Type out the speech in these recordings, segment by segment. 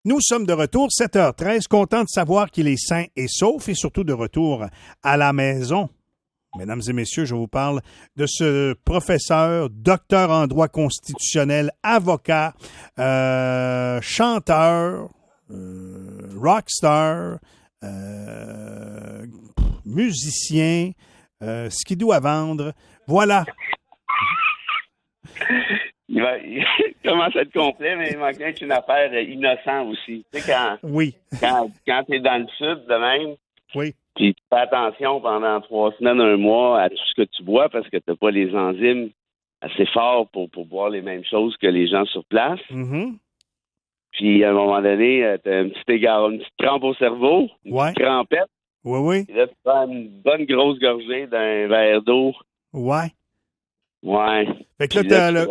Nous sommes de retour, 7h13, content de savoir qu'il est sain et sauf et surtout de retour à la maison. Mesdames et messieurs, je vous parle de ce professeur, docteur en droit constitutionnel, avocat, chanteur, rockstar, musicien, skidoo à vendre. Voilà. Il commence à être complet, mais il manque une affaire innocente aussi. Tu sais, quand tu es dans le sud de même, oui. Puis tu fais attention pendant 3 semaines, 1 mois à tout ce que tu bois parce que tu n'as pas les enzymes assez forts pour boire les mêmes choses que les gens sur place. Mm-hmm. Puis à un moment donné, tu as une petite crampe au cerveau, une petite crampette. Oui. Et là, tu prends une bonne grosse gorgée d'un verre d'eau. Ouais. Fait que là, t'as le...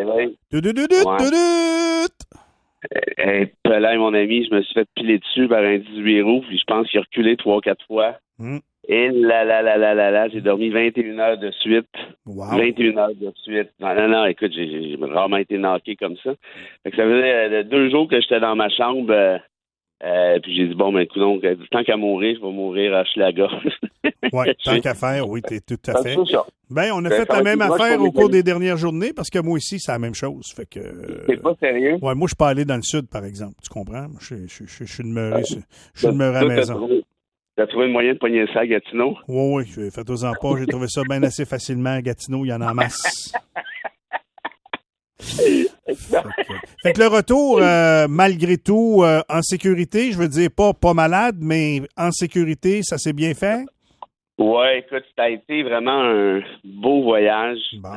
Pelin, mon ami, je me suis fait piler dessus par un 18 roues, puis je pense qu'il a reculé 3-4 fois. Et là, j'ai dormi 21 heures de suite. Wow. 21 heures de suite. Non, écoute, j'ai rarement été knocké comme ça. Fait que ça faisait 2 jours que j'étais dans ma chambre, puis j'ai dit, bon, ben, écoute, donc, tant qu'à mourir, je vais mourir à Schlaga. Oui, tant qu'à faire, oui, t'es tout à fait. C'est ça. Ben, on a fait la même affaire au cours des dernières journées, parce que moi aussi, c'est la même chose. Fait que. C'est pas sérieux? Ouais, moi, je suis pas allé dans le sud, par exemple. Tu comprends? Je suis demeuré à la maison. T'as trouvé le moyen de pogner ça à Gatineau? Oui, faites-en pas. J'ai trouvé ça bien assez facilement à Gatineau. Il y en a en masse. Fait que le retour, malgré tout, en sécurité, je veux dire, pas malade, mais en sécurité, ça s'est bien fait? Oui, écoute, ça a été vraiment un beau voyage. Bon.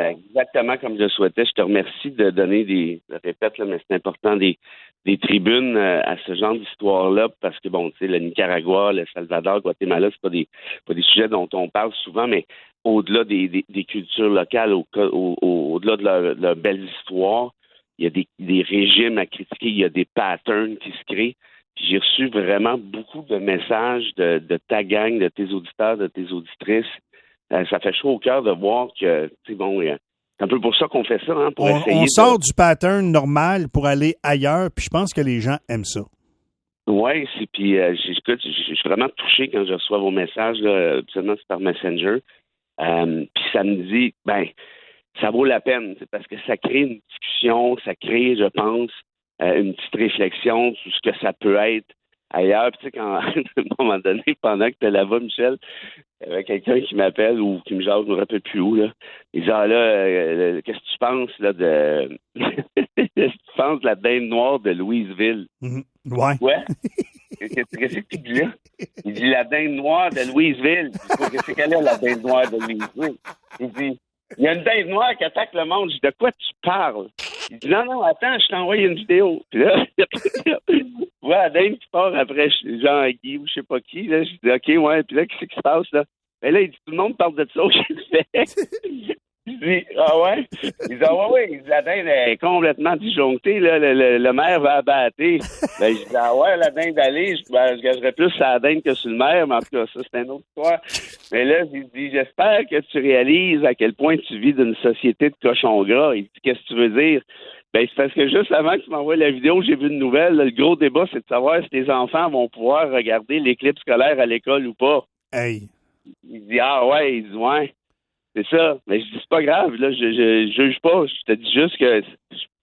Exactement comme je le souhaitais. Je te remercie de donner je répète, là, mais c'est important, des tribunes à ce genre d'histoire-là, parce que, bon, tu sais, le Nicaragua, le Salvador, Guatemala, c'est pas des sujets dont on parle souvent, mais au-delà des cultures locales, au-delà de leur belle histoire, il y a des régimes à critiquer, il y a des patterns qui se créent. J'ai reçu vraiment beaucoup de messages de ta gang, de tes auditeurs, de tes auditrices. Ça fait chaud au cœur de voir que, tu sais, bon, c'est un peu pour ça qu'on fait ça, hein, pour essayer on sort du pattern normal pour aller ailleurs, puis je pense que les gens aiment ça. Oui, puis écoute, je suis vraiment touché quand je reçois vos messages, là, absolument, c'est par Messenger. Puis ça me dit, ben, ça vaut la peine, parce que ça crée une discussion, ça crée, je pense, une petite réflexion sur ce que ça peut être ailleurs. Puis tu sais, quand, à un moment donné, pendant que tu es là-bas, Michel, il y avait quelqu'un qui m'appelle ou qui me jase, je me rappelle plus où, là. Il dit, là, qu'est-ce que tu penses, là, qu'est-ce que tu penses de la dinde noire de Louisville? Mm-hmm. Ouais. Qu'est-ce que tu dis là? Il dit, la dinde noire de Louisville. Qu'est-ce qu'elle est, la dinde noire de Louisville? Il dit, il y a une dinde noire qui attaque le monde. Je dis, de quoi tu parles? Il dit, non, attends, je t'ai envoyé une vidéo. Puis là, ouais, la dinde qui part après Jean-Guy ou je sais pas qui. Là, je dis, OK, ouais. Puis là, qu'est-ce qui se passe, là? Mais là, il dit, tout le monde parle de ça. Je dis, ah ouais? Il dit, ah ouais. Il dit, la dinde est complètement disjonctée, là. Le maire va abattre. Ben, je dis, ah ouais, la dinde allée, je gagerais plus sur la dinde que sur le maire, mais en tout cas, ça, c'est une autre histoire. Mais là, il dit, j'espère que tu réalises à quel point tu vis d'une société de cochons gras. Il dit, qu'est-ce que tu veux dire? Ben, c'est parce que juste avant que tu m'envoies la vidéo, j'ai vu une nouvelle. Là, le gros débat, c'est de savoir si tes enfants vont pouvoir regarder l'éclipse scolaire à l'école ou pas. Hey. Il dit, ah ouais. Il dit, ouais. C'est ça. Mais je dis, c'est pas grave. Là, je juge pas. Je te dis juste que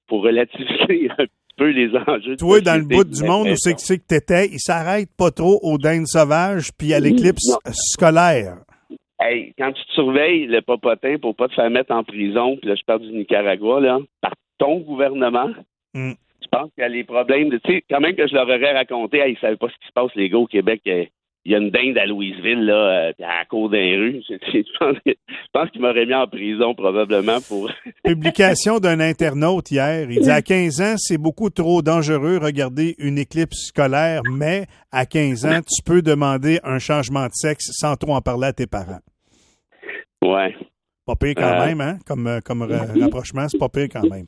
pour relativiser un peu les enjeux. Toi, dans le bout du monde où c'est que t'étais, il s'arrête pas trop aux dindes sauvages puis à l'éclipse scolaire. Hey, quand tu te surveilles le popotin pour pas te faire mettre en prison, puis là, je parle du Nicaragua, là, par ton gouvernement, je pense qu'il y a les problèmes de, tu sais, quand même que je leur aurais raconté, ils savaient pas ce qui se passe, les gars, au Québec, il y a une dinde à Louisville, là, à la cour d'un rue. Je pense qu'il m'aurait mis en prison, probablement, pour... Publication d'un internaute hier. Il dit, à 15 ans, c'est beaucoup trop dangereux regarder une éclipse scolaire, mais à 15 ans, tu peux demander un changement de sexe sans trop en parler à tes parents. Ouais. Pas pire quand même, hein? Comme rapprochement, c'est pas pire quand même.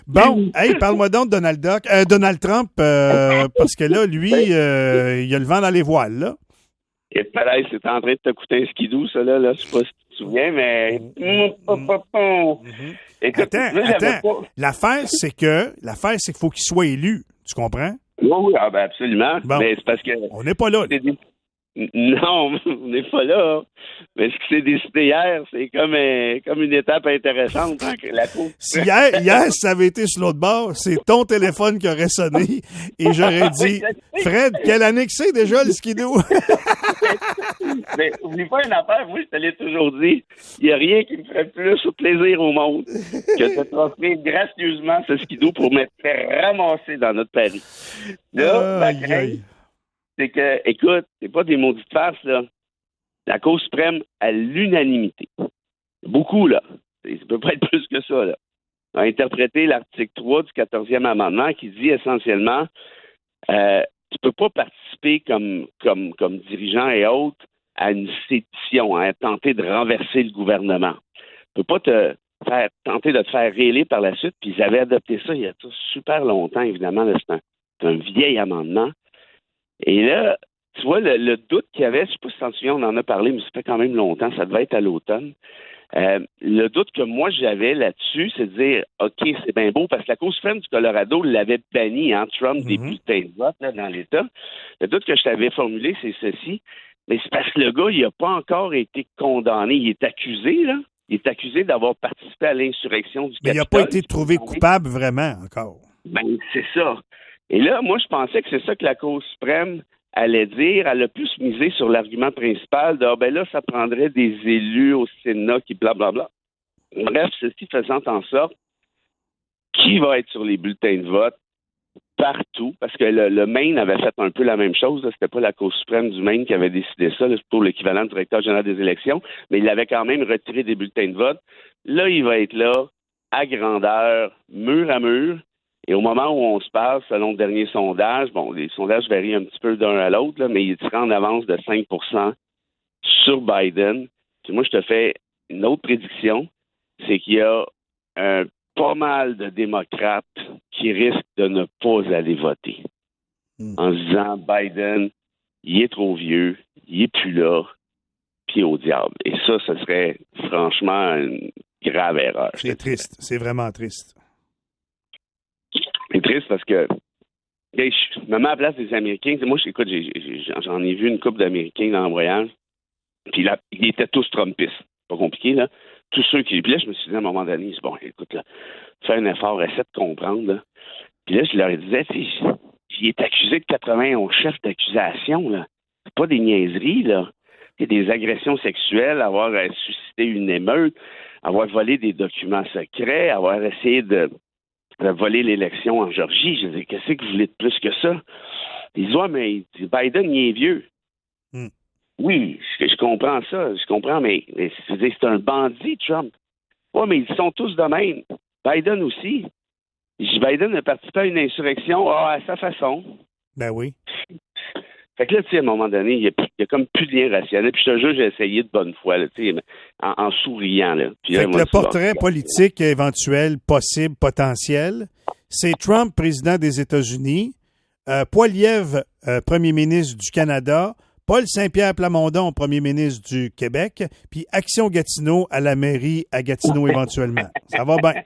Bon, hey, parle-moi donc de Donald Trump, parce que là, lui, il a le vent dans les voiles, là. Et pareil, c'est en train de te coûter un skidoo, ça, là. Je sais pas si tu te souviens, mais... Écoute, attends. L'affaire, c'est qu'il faut qu'il soit élu. Tu comprends? Oui, ah ben absolument. Bon. Mais c'est parce que... On n'est pas là. Non, on n'est pas là. Mais ce qui s'est décidé hier, c'est comme une étape intéressante. Hein, que la Cour... Si hier, ça avait été sur l'autre bord, c'est ton téléphone qui aurait sonné et j'aurais dit Fred, quelle année que c'est déjà le skidoo? Mais oublie pas une affaire, moi je te l'ai toujours dit, il n'y a rien qui me ferait plus plaisir au monde que de t'offrir gracieusement ce skidoo pour me faire ramasser dans notre Paris. Là, la crainte, c'est que, écoute, c'est pas des maudites farces, là. La Cour suprême, à l'unanimité, beaucoup, là, ça peut pas être plus que ça, là, a interprété l'article 3 du 14e amendement qui dit essentiellement tu peux pas participer comme dirigeant et autres à une sédition, à tenter de renverser le gouvernement. Tu peux pas tenter de te faire réélire par la suite, puis ils avaient adopté ça il y a super longtemps, évidemment, là, c'est un vieil amendement. Et là, tu vois, le doute qu'il y avait, je sais pas si tu t'en souviens, on en a parlé, mais ça fait quand même longtemps, ça devait être à l'automne. Le doute que moi j'avais là-dessus, c'est de dire, OK, c'est bien beau, parce que la Cour suprême du Colorado l'avait banni, hein, Trump, des bulletins de vote là, dans l'État. Le doute que je t'avais formulé, c'est ceci, mais c'est parce que le gars, il n'a pas encore été condamné. Il est accusé, là. Il est accusé d'avoir participé à l'insurrection du Capitole. Mais il n'a pas été trouvé coupable vraiment encore. Ben, c'est ça. Et là, moi, je pensais que c'est ça que la Cour suprême allait dire. Elle a plus misé sur l'argument principal de ben là, ça prendrait des élus au Sénat qui blablabla. Bref, ceci faisant en sorte qui va être sur les bulletins de vote partout, parce que le Maine avait fait un peu la même chose. Là. C'était pas la Cour suprême du Maine qui avait décidé ça, là, pour l'équivalent du directeur général des élections, mais il avait quand même retiré des bulletins de vote. Là, il va être là, à grandeur, mur à mur. Et au moment où on se parle, selon le dernier sondage, bon, les sondages varient un petit peu d'un à l'autre, là, mais il est en avance de 5 % sur Biden. Puis moi, je te fais une autre prédiction, c'est qu'il y a pas mal de démocrates qui risquent de ne pas aller voter. En se disant, Biden, il est trop vieux, il est plus là, puis au diable. Et ça, ce serait franchement une grave erreur. C'est triste, c'est vraiment triste. C'est triste parce que je me mets à la place des Américains. Moi, écoute, j'en ai vu une couple d'Américains dans le voyage. Puis là, ils étaient tous Trumpistes. Pas compliqué, là. Tous ceux qui... Puis là, je me suis dit à un moment donné, bon, écoute, là, fais un effort, essaie de comprendre, là. Puis là, je leur disais, il est accusé de 91 chefs d'accusation, là. C'est pas des niaiseries, là. C'est des agressions sexuelles, avoir suscité une émeute, avoir volé des documents secrets, avoir essayé de voler l'élection en Géorgie. Je disais, qu'est-ce que vous voulez de plus que ça? Ils disent, ouais, mais Biden, il est vieux. Oui, je comprends ça, mais c'est un bandit, Trump. Ouais, mais ils sont tous de même. Biden aussi. Biden a participé à une insurrection à sa façon. Ben oui. Fait que là, tu sais, à un moment donné, il y a comme plus de lien rationnel. Puis je te jure, j'ai essayé de bonne foi, là, tu sais, en souriant. Là. Puis fait que le portrait politique éventuel, possible, potentiel, c'est Trump, président des États-Unis, Poilievre, premier ministre du Canada, Paul Saint-Pierre Plamondon, premier ministre du Québec, puis Action Gatineau à la mairie à Gatineau éventuellement. Ça va bien.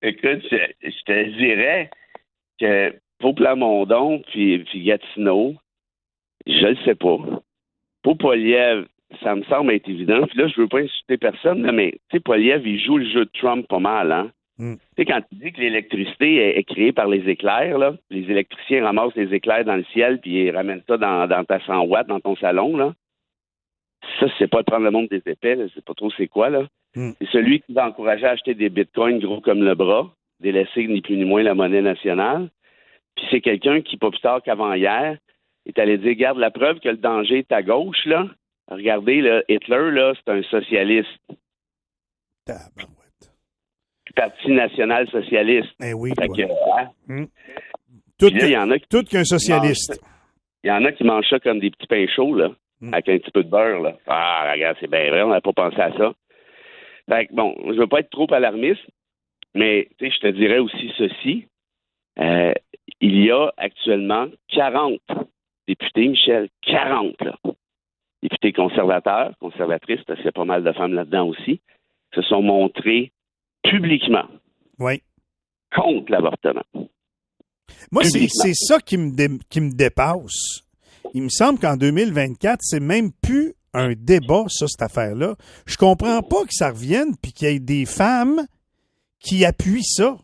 Écoute, je te dirais que pour Plamondon puis Gatineau, je le sais pas. Pour Poilievre, ça me semble être évident. Puis là, je veux pas insulter personne, là, mais tu sais, Poilievre, il joue le jeu de Trump pas mal, hein? Tu sais, quand il dit que l'électricité est créée par les éclairs, là, les électriciens ramassent les éclairs dans le ciel puis ils ramènent ça dans ta 100 watts, dans ton salon, là. Ça, c'est pas de prendre le monde des épais, là, c'est pas trop c'est quoi, là. C'est celui qui va encourager à acheter des bitcoins gros comme le bras, délaisser ni plus ni moins la monnaie nationale. Puis c'est quelqu'un qui, pas plus tard qu'avant hier, est allé dire, regarde, la preuve que le danger est à gauche, là. Regardez, là, Hitler, là, c'est un socialiste. Parti national-socialiste. Eh oui, fait que, tout qu'un socialiste. Il y en a qui mangent ça comme des petits pains chauds, là, avec un petit peu de beurre, là. Ah, regarde, c'est bien vrai, on n'a pas pensé à ça. Fait que, bon, je veux pas être trop alarmiste, mais, tu sais, je te dirais aussi ceci. Il y a actuellement 40 députés, Michel, 40, là. Députés conservateurs, conservatrices, parce qu'il y a pas mal de femmes là-dedans aussi, se sont montrés publiquement contre l'avortement. Moi, c'est publiquement. ça qui me dépasse. Il me semble qu'en 2024, c'est même plus un débat, ça, cette affaire-là. Je comprends pas que ça revienne puis qu'il y ait des femmes qui appuient ça.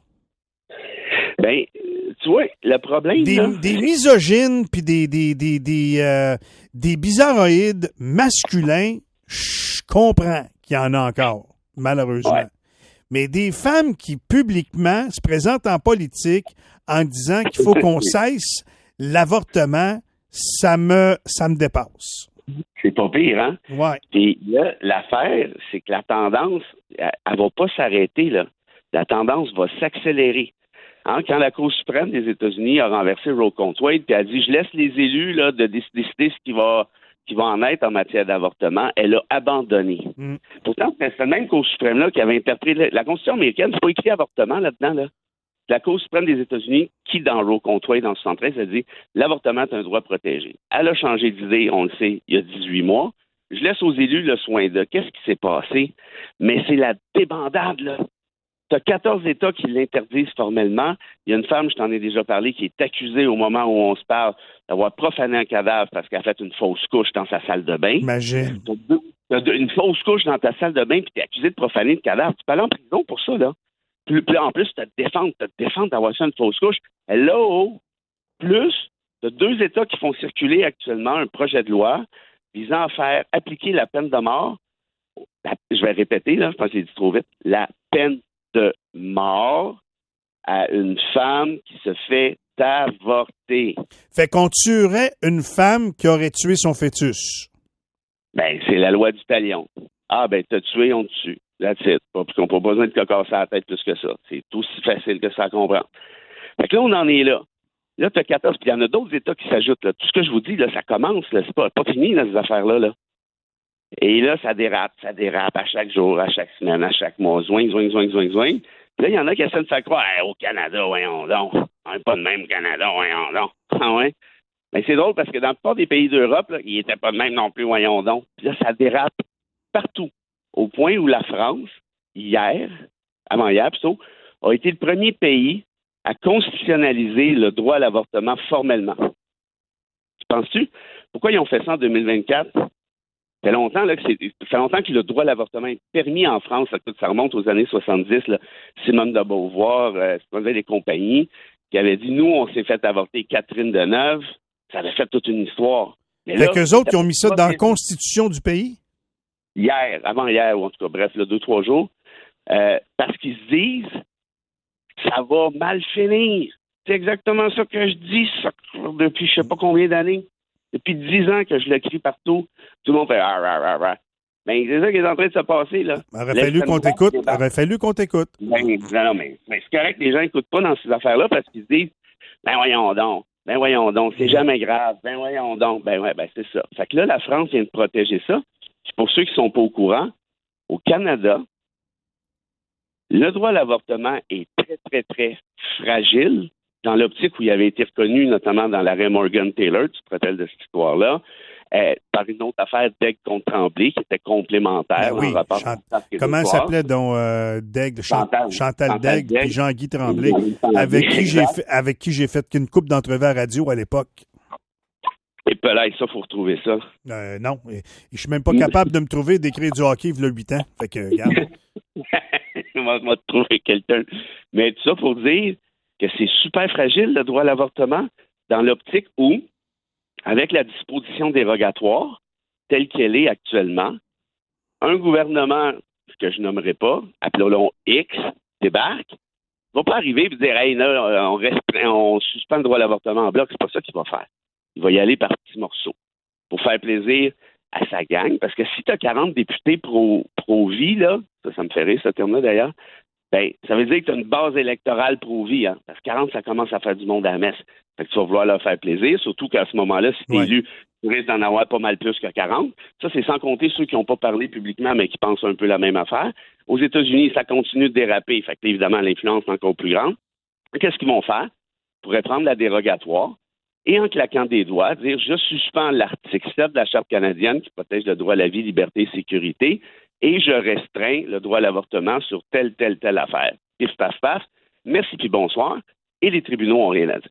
Ben, tu vois, le problème, là, Des misogynes puis des bizarroïdes masculins, je comprends qu'il y en a encore, malheureusement. Ouais. Mais des femmes qui, publiquement, se présentent en politique en disant qu'il faut qu'on cesse l'avortement, ça me dépasse. c'est pas pire, hein? Ouais. Puis là, l'affaire, c'est que la tendance, elle va pas s'arrêter, là. La tendance va s'accélérer. Hein, quand la Cour suprême des États-Unis a renversé Roe contre Wade, puis a dit je laisse les élus là, de décider ce qui va en être en matière d'avortement, elle a abandonné. Pourtant, c'est la même Cour suprême-là qui avait interprété la Constitution américaine, c'est pas écrit avortement là-dedans, là. La Cour suprême des États-Unis, qui dans Roe contre Wade, en 1973, a dit l'avortement est un droit protégé. Elle a changé d'idée, on le sait, il y a 18 mois. Je laisse aux élus le soin de. Qu'est-ce qui s'est passé? Mais c'est la débandade, là. Tu as 14 États qui l'interdisent formellement. Il y a une femme, je t'en ai déjà parlé, qui est accusée au moment où on se parle d'avoir profané un cadavre parce qu'elle a fait une fausse couche dans sa salle de bain. Imagine. T'as une fausse couche dans ta salle de bain puis tu es accusé de profaner le cadavre. Tu peux aller en prison pour ça, là. Puis en plus, tu te défendre d'avoir fait une fausse couche. Hello! Plus, tu as 2 États qui font circuler actuellement un projet de loi visant à faire appliquer la peine de mort. Je vais répéter, là, je pense que j'ai dit trop vite. La peine de mort à une femme qui se fait avorter. Fait qu'on tuerait une femme qui aurait tué son fœtus. Ben, c'est la loi du talion. Ah, ben, t'as tué, on te tue. That's it. Parce qu'on n'a pas besoin de te casser la tête plus que ça. C'est aussi facile que ça à comprendre. Fait que là, on en est là. Là, t'as 14, puis il y en a d'autres États qui s'ajoutent. Là. Tout ce que je vous dis, là, ça commence. Là. C'est pas fini, là, ces affaires-là. Là. Et là, ça dérape à chaque jour, à chaque semaine, à chaque mois. Zoing. Puis là, il y en a qui essaient de faire croire au Canada, voyons donc. On n'est pas de même au Canada, voyons donc. Ah ouais? Mais c'est drôle parce que dans la plupart des pays d'Europe, là, ils n'étaient pas de même non plus, voyons donc. Puis là, ça dérape partout. Au point où la France, avant-hier plutôt, a été le premier pays à constitutionnaliser le droit à l'avortement formellement. Tu penses-tu? Pourquoi ils ont fait ça en 2024? Ça fait longtemps, que le droit à l'avortement est permis en France. Ça remonte aux années 70. Là. Simone de Beauvoir, et compagnie, qui avait dit, nous, on s'est fait avorter Catherine Deneuve. Ça avait fait toute une histoire. Mais fait qu'eux autres qui ont mis ça dans la constitution du pays? Avant-hier, ou en tout cas, bref, 2-3 jours, parce qu'ils se disent ça va mal finir. C'est exactement ça que je dis ça, depuis je sais pas combien d'années. Depuis 10 ans que je le crie partout. Tout le monde fait Ben, c'est ça qui est en train de se passer, là. Aurait fallu qu'on t'écoute. Non, mais c'est correct, les gens n'écoutent pas dans ces affaires-là parce qu'ils se disent ben voyons donc, c'est jamais grave, ben voyons donc, c'est ça. Fait que là, la France vient de protéger ça. Puis pour ceux qui sont pas au courant, au Canada, le droit à l'avortement est très, très, très fragile dans l'optique où il avait été reconnu, notamment dans l'arrêt Morgan-Taylor, tu te rappelles de cette histoire-là, par une autre affaire d'Aigle contre Tremblay qui était complémentaire. Oui, comment elle s'appelait donc d'Aigle? Chantal Daigle puis Jean-Guy Tremblay, avec qui j'ai fait qu'une couple d'entrevues à radio à l'époque. Et puis là, ça, il faut retrouver ça. Non, je suis même pas capable de me trouver d'écrire du hockey il y a 8 ans. Fait que, regarde. On va te trouver quelqu'un. Mais tout ça pour dire que c'est super fragile, le droit à l'avortement, dans l'optique où, avec la disposition dérogatoire, telle qu'elle est actuellement, un gouvernement, que je nommerai pas, appelons-le X, débarque, ne va pas arriver et dire hey, là, on suspend le droit à l'avortement en bloc. C'est pas ça qu'il va faire. Il va y aller par petits morceaux pour faire plaisir à sa gang. Parce que si tu as 40 députés pro-vie, là, ça me fait rire ce terme-là d'ailleurs, ben, ça veut dire que tu as une base électorale pro-vie. Hein, parce que 40, ça commence à faire du monde à la messe. Fait que tu vas vouloir leur faire plaisir, surtout qu'à ce moment-là, si tu es élu, tu risques d'en avoir pas mal plus que 40. Ça, c'est sans compter ceux qui n'ont pas parlé publiquement, mais qui pensent un peu la même affaire. Aux États-Unis, ça continue de déraper. Fait que, évidemment, l'influence est encore plus grande. Qu'est-ce qu'ils vont faire? Ils pourraient prendre la dérogatoire et en claquant des doigts, dire je suspends l'article 7 de la Charte canadienne qui protège le droit à la vie, liberté et sécurité et je restreins le droit à l'avortement sur telle affaire. Pif, paf, paf, merci puis bonsoir, et les tribunaux n'ont rien à dire.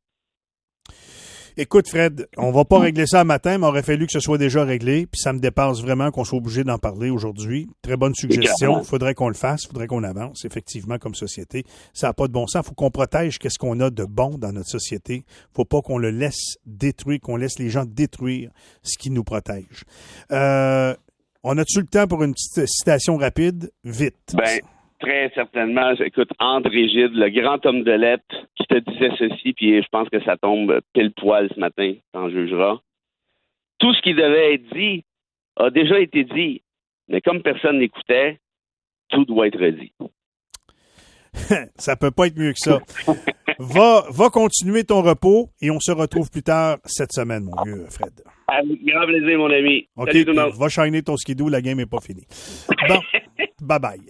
Écoute, Fred, on va pas régler ça un matin, mais il aurait fallu que ce soit déjà réglé, puis ça me dépasse vraiment qu'on soit obligé d'en parler aujourd'hui. Très bonne suggestion. Il faudrait qu'on le fasse, il faudrait qu'on avance, effectivement, comme société. Ça n'a pas de bon sens. Il faut qu'on protège qu'est-ce qu'on a de bon dans notre société. Faut pas qu'on le laisse détruire, qu'on laisse les gens détruire ce qui nous protège. On a-tu le temps pour une petite citation rapide? Vite. Ben, très certainement. Écoute, André Gide, le grand homme de lettres, qui te disait ceci, puis je pense que ça tombe pile poil ce matin, t'en jugeras. Tout ce qui devait être dit a déjà été dit, mais comme personne n'écoutait, tout doit être dit. Ça peut pas être mieux que ça. Va continuer ton repos et on se retrouve plus tard cette semaine, mon vieux Fred. Avec grand plaisir, mon ami. OK, Salut tout le monde. va shiner ton skidoo, la game est pas finie. Bon, bye-bye.